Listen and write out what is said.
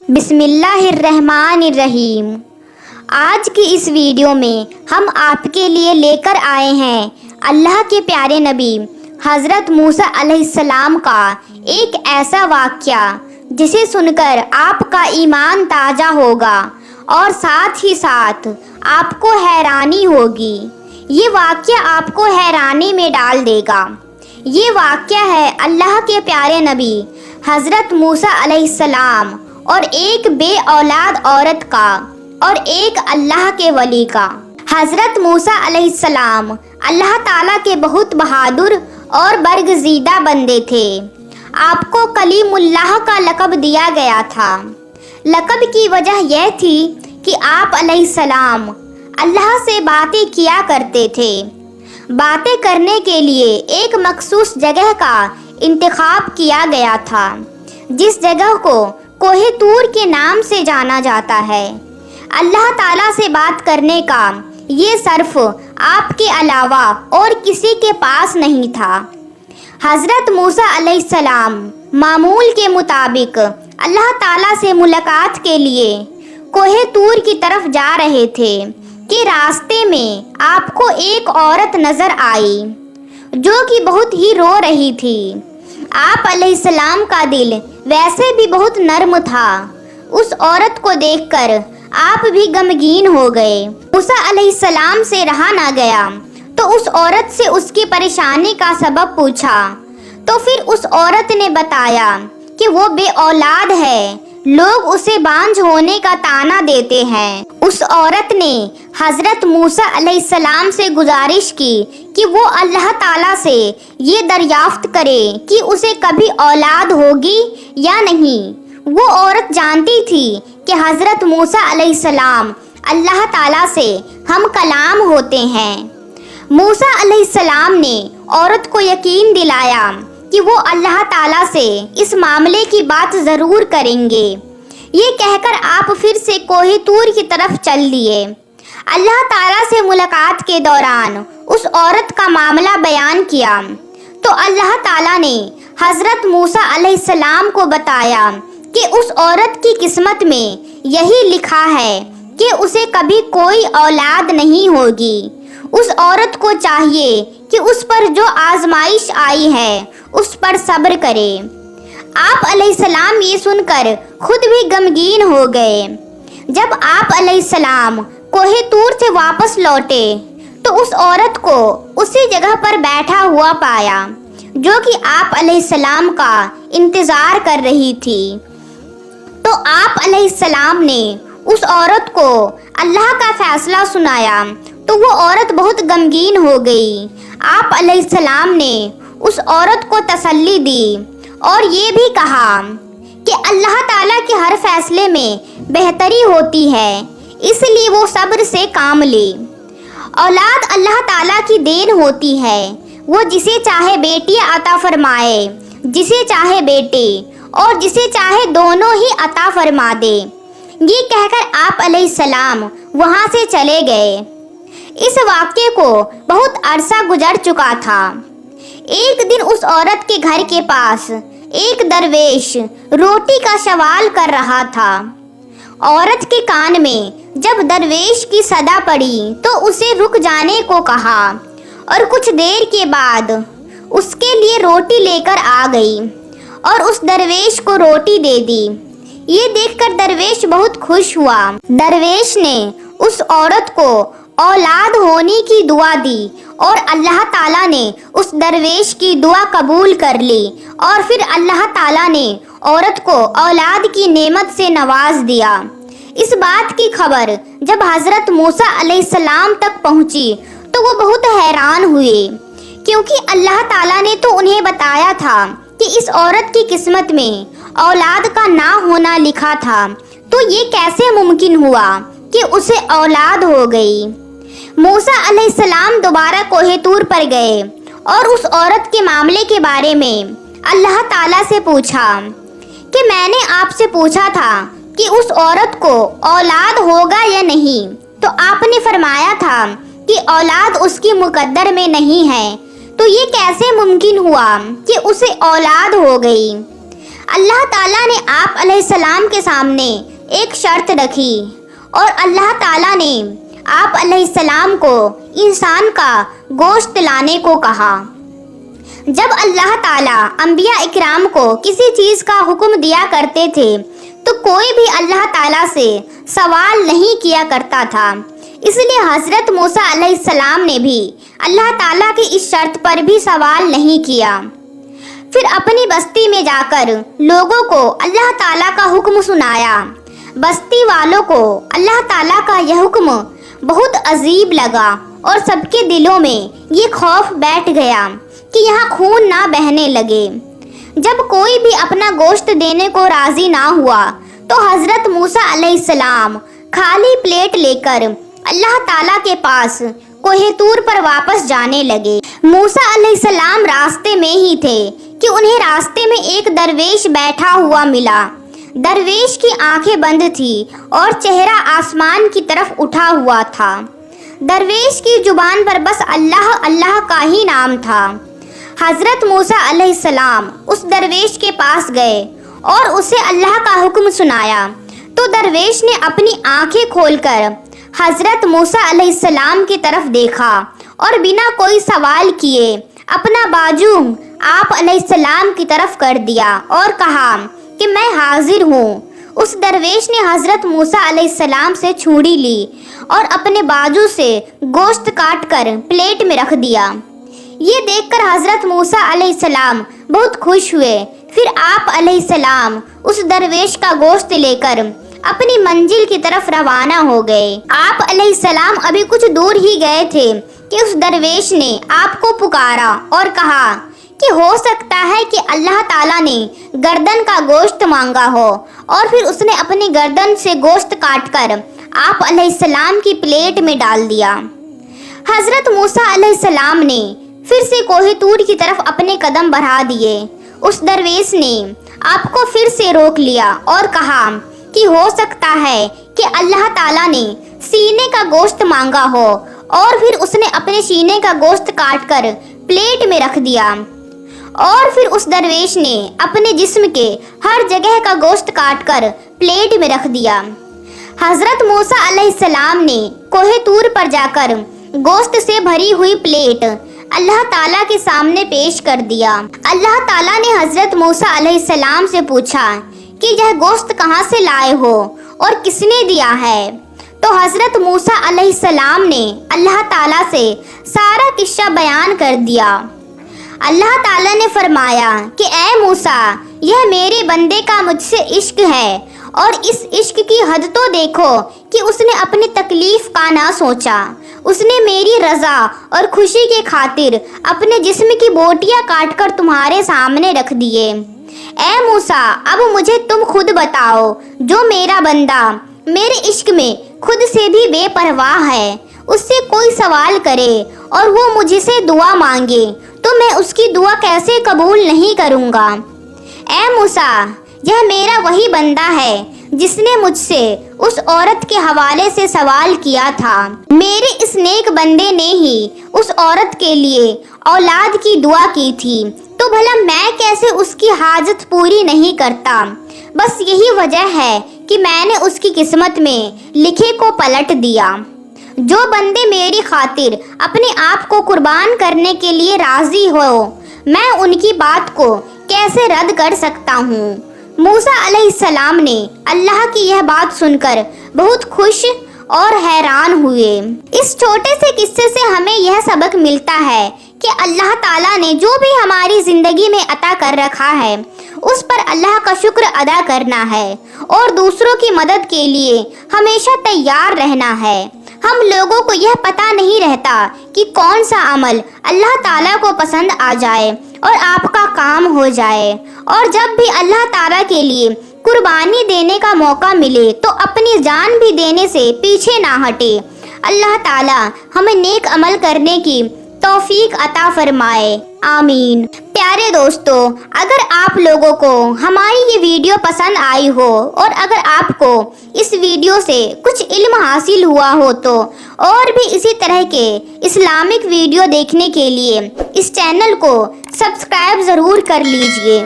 بسم اللہ الرحمن الرحیم۔ آج کی اس ویڈیو میں ہم آپ کے لیے لے کر آئے ہیں اللہ کے پیارے نبی حضرت موسیٰ علیہ السلام کا ایک ایسا واقعہ جسے سن کر آپ کا ایمان تازہ ہوگا اور ساتھ ہی ساتھ آپ کو حیرانی ہوگی۔ یہ واقعہ آپ کو حیرانی میں ڈال دے گا۔ یہ واقعہ ہے اللہ کے پیارے نبی حضرت موسیٰ علیہ السلام اور ایک بے اولاد عورت کا اور ایک اللہ کے ولی کا۔ حضرت موسیٰ علیہ السلام اللہ تعالیٰ کے بہت بہادر اور برگزیدہ بندے تھے۔ آپ کو کلیم اللہ کا لقب دیا گیا تھا۔ لقب کی وجہ یہ تھی کہ آپ علیہ السلام اللہ سے باتیں کیا کرتے تھے۔ باتیں کرنے کے لیے ایک مخصوص جگہ کا انتخاب کیا گیا تھا، جس جگہ کو کوہ طور کے نام سے جانا جاتا ہے۔ اللہ تعالیٰ سے بات کرنے کا یہ صرف آپ کے علاوہ اور کسی کے پاس نہیں تھا۔ حضرت موسیٰ علیہ السلام معمول کے مطابق اللہ تعالیٰ سے ملاقات کے لیے کوہ طور کی طرف جا رہے تھے کہ راستے میں آپ کو ایک عورت نظر آئی جو کہ بہت ہی رو رہی تھی۔ آپ علیہ السلام کا دل ویسے بھی بہت نرم تھا۔ اس عورت کو دیکھ کر آپ بھی غمگین ہو گئے۔ موسیٰ علیہ السلام سے رہا نہ گیا تو اس عورت سے اس کی پریشانی کا سبب پوچھا، تو پھر اس عورت نے بتایا کہ وہ بے اولاد ہے، لوگ اسے بانجھ ہونے کا طعنہ دیتے ہیں۔ اس عورت نے حضرت موسیٰ علیہ السلام سے گزارش کی کہ وہ اللہ تعالیٰ سے یہ دریافت کرے کہ اسے کبھی اولاد ہوگی یا نہیں۔ وہ عورت جانتی تھی کہ حضرت موسیٰ علیہ السلام اللہ تعالیٰ سے ہم کلام ہوتے ہیں۔ موسیٰ علیہ السلام نے عورت کو یقین دلایا کہ وہ اللہ تعالیٰ سے اس معاملے کی بات ضرور کریں گے۔ یہ کہہ کر آپ پھر سے کوہ طور کی طرف چل دیے۔ اللہ تعالیٰ سے ملاقات کے دوران اس عورت کا معاملہ بیان کیا تو اللہ تعالیٰ نے حضرت موسیٰ علیہ السلام کو بتایا کہ اس عورت کی قسمت میں یہی لکھا ہے کہ اسے کبھی کوئی اولاد نہیں ہوگی۔ اس عورت کو چاہیے کہ اس پر جو آزمائش آئی ہے اس پر صبر کرے۔ آپ علیہ السلام یہ سن کر خود بھی غمگین ہو گئے۔ جب آپ علیہ السلام کوہ طور سے واپس لوٹے تو اس عورت کو اسی جگہ پر بیٹھا ہوا پایا جو کہ آپ علیہ السلام کا انتظار کر رہی تھی۔ تو آپ علیہ السلام نے اس عورت کو اللہ کا فیصلہ سنایا تو وہ عورت بہت غمگین ہو گئی۔ آپ علیہ السلام نے اس عورت کو تسلی دی اور یہ بھی کہا کہ اللہ تعالیٰ کے ہر فیصلے میں بہتری ہوتی ہے، اس لیے وہ صبر سے کام لے۔ اولاد اللہ تعالیٰ کی دین ہوتی ہے، وہ جسے چاہے بیٹی عطا فرمائے، جسے چاہے بیٹے اور جسے چاہے دونوں ہی عطا فرما دے۔ یہ کہہ کر آپ علیہ السلام وہاں سے چلے گئے۔ اس واقعے کو بہت عرصہ گزر چکا تھا۔ ایک دن اس عورت کے گھر کے پاس ایک درویش روٹی کا سوال کر رہا تھا۔ عورت کے کان میں جب درویش کی صدا پڑی تو اسے رک جانے کو کہا اور کچھ دیر کے بعد اس کے لیے روٹی لے کر آ گئی اور اس درویش کو روٹی دے دی۔ یہ دیکھ کر درویش بہت خوش ہوا۔ درویش نے اس عورت کو اولاد ہونے کی دعا دی اور اللہ تعالیٰ نے اس درویش کی دعا قبول کر لی اور پھر اللہ تعالیٰ نے عورت کو اولاد کی نعمت سے نواز دیا۔ اس بات کی خبر جب حضرت موسیٰ علیہ السلام تک پہنچی تو وہ بہت حیران ہوئے، کیونکہ اللہ تعالیٰ نے تو انہیں بتایا تھا کہ اس عورت کی قسمت میں اولاد کا نہ ہونا لکھا تھا، تو یہ کیسے ممکن ہوا کہ اسے اولاد ہو گئی۔ موسیٰ علیہ السلام دوبارہ کوہ طور پر گئے اور اس عورت کے معاملے کے بارے میں اللہ تعالیٰ سے پوچھا کہ میں نے آپ سے پوچھا تھا کہ اس عورت کو اولاد ہوگا یا نہیں، تو آپ نے فرمایا تھا کہ اولاد اس کی مقدر میں نہیں ہے، تو یہ کیسے ممکن ہوا کہ اسے اولاد ہو گئی؟ اللہ تعالیٰ نے آپ علیہ السلام کے سامنے ایک شرط رکھی اور اللہ تعالیٰ نے آپ علیہ السلام کو انسان کا گوشت لانے کو کہا۔ جب اللہ تعالیٰ انبیاء اکرام کو کسی چیز کا حکم دیا کرتے تھے تو کوئی بھی اللہ تعالیٰ سے سوال نہیں کیا کرتا تھا، اس لیے حضرت موسیٰ علیہ السلام نے بھی اللہ تعالیٰ کی اس شرط پر بھی سوال نہیں کیا۔ پھر اپنی بستی میں جا کر لوگوں کو اللہ تعالیٰ کا حکم سنایا۔ بستی والوں کو اللہ تعالیٰ کا یہ حکم بہت عجیب لگا اور سب کے دلوں میں یہ خوف بیٹھ گیا کہ یہاں خون نہ بہنے لگے۔ جب کوئی بھی اپنا گوشت دینے کو راضی نہ ہوا تو حضرت موسیٰ علیہ السلام خالی پلیٹ لے کر اللہ تعالیٰ کے پاس کوہ طور پر واپس جانے لگے۔ موسیٰ علیہ السلام راستے میں ہی تھے کہ انہیں راستے میں ایک درویش بیٹھا ہوا ملا۔ درویش کی آنکھیں بند تھی اور چہرہ آسمان کی طرف اٹھا ہوا تھا۔ درویش کی زبان پر بس اللہ اللہ کا ہی نام تھا۔ حضرت موسیٰ علیہ السلام اس درویش کے پاس گئے اور اسے اللہ کا حکم سنایا تو درویش نے اپنی آنکھیں کھول کر حضرت موسیٰ علیہ السلام کی طرف دیکھا اور بنا کوئی سوال کیے اپنا بازو آپ علیہ السلام کی طرف کر دیا اور کہا کہ میں حاضر ہوں۔ اس درویش نے حضرت موسیٰ علیہ السلام سے چھری لی اور اپنے بازو سے گوشت کاٹ کر پلیٹ میں رکھ دیا۔ یہ دیکھ کر حضرت موسیٰ علیہ السلام بہت خوش ہوئے۔ پھر آپ علیہ السلام اس درویش کا گوشت لے کر اپنی منزل کی طرف روانہ ہو گئے۔ آپ علیہ السلام ابھی کچھ دور ہی گئے تھے کہ اس درویش نے آپ کو پکارا اور کہا کہ ہو سکتا ہے کہ اللہ تعالیٰ نے گردن کا گوشت مانگا ہو، اور پھر اس نے اپنی گردن سے گوشت کاٹ کر آپ علیہ السلام کی پلیٹ میں ڈال دیا۔ حضرت موسیٰ علیہ السلام نے پھر سے کوہ طور کی طرف اپنے قدم بڑھا دیے۔ اس درویش نے آپ کو پھر سے روک لیا اور کہا کہ ہو سکتا ہے کہ اللہ تعالیٰ نے سینے کا گوشت مانگا ہو، اور پھر اس نے اپنے سینے کا گوشت کاٹ کر پلیٹ میں رکھ دیا۔ اور پھر اس درویش نے اپنے جسم کے ہر جگہ کا گوشت کاٹ کر پلیٹ میں رکھ دیا۔ حضرت موسیٰ علیہ السلام نے کوہ طور پر جا کر گوشت سے بھری ہوئی پلیٹ اللہ تعالیٰ کے سامنے پیش کر دیا۔ اللہ تعالیٰ نے حضرت موسیٰ علیہ السلام سے پوچھا کہ یہ گوشت کہاں سے لائے ہو اور کس نے دیا ہے؟ تو حضرت موسیٰ علیہ السلام نے اللہ تعالیٰ سے سارا قصہ بیان کر دیا۔ اللہ تعالیٰ نے فرمایا کہ اے موسیٰ، یہ میرے بندے کا مجھ سے عشق ہے، اور اس عشق کی حد تو دیکھو کہ اس نے اپنی تکلیف کا نہ سوچا۔ اس نے میری رضا اور خوشی کے خاطر اپنے جسم کی بوٹیاں کاٹ کر تمہارے سامنے رکھ دیے۔ اے موسیٰ، اب مجھے تم خود بتاؤ، جو میرا بندہ میرے عشق میں خود سے بھی بے پرواہ ہے، اس سے کوئی سوال کرے اور وہ مجھ سے دعا مانگے تو میں اس کی دعا کیسے قبول نہیں کروں گا؟ اے موسیٰ، یہ میرا وہی بندہ ہے جس نے مجھ سے اس عورت کے حوالے سے سوال کیا تھا۔ میرے اس نیک بندے نے ہی اس عورت کے لیے اولاد کی دعا کی تھی، تو بھلا میں کیسے اس کی حاجت پوری نہیں کرتا؟ بس یہی وجہ ہے کہ میں نے اس کی قسمت میں لکھے کو پلٹ دیا۔ جو بندے میری خاطر اپنے آپ کو قربان کرنے کے لیے راضی ہو، میں ان کی بات کو کیسے رد کر سکتا ہوں؟ موسیٰ علیہ السلام نے اللہ کی یہ بات سن کر بہت خوش اور حیران ہوئے۔ اس چھوٹے سے قصے سے ہمیں یہ سبق ملتا ہے کہ اللہ تعالیٰ نے جو بھی ہماری زندگی میں عطا کر رکھا ہے اس پر اللہ کا شکر ادا کرنا ہے اور دوسروں کی مدد کے لیے ہمیشہ تیار رہنا ہے۔ ہم لوگوں کو یہ پتہ نہیں رہتا کہ کون سا عمل اللہ تعالیٰ کو پسند آ جائے اور آپ کا کام ہو جائے، اور جب بھی اللہ تعالیٰ کے لیے قربانی دینے کا موقع ملے تو اپنی جان بھی دینے سے پیچھے نہ ہٹے۔ اللہ تعالیٰ ہمیں نیک عمل کرنے کی توفیق عطا فرمائے، آمین۔ پیارے دوستو، اگر آپ لوگوں کو ہماری یہ ویڈیو پسند آئی ہو اور اگر آپ کو اس ویڈیو سے کچھ علم حاصل ہوا ہو تو اور بھی اسی طرح کے اسلامک ویڈیو دیکھنے کے لیے اس چینل کو سبسکرائب ضرور کر لیجئے۔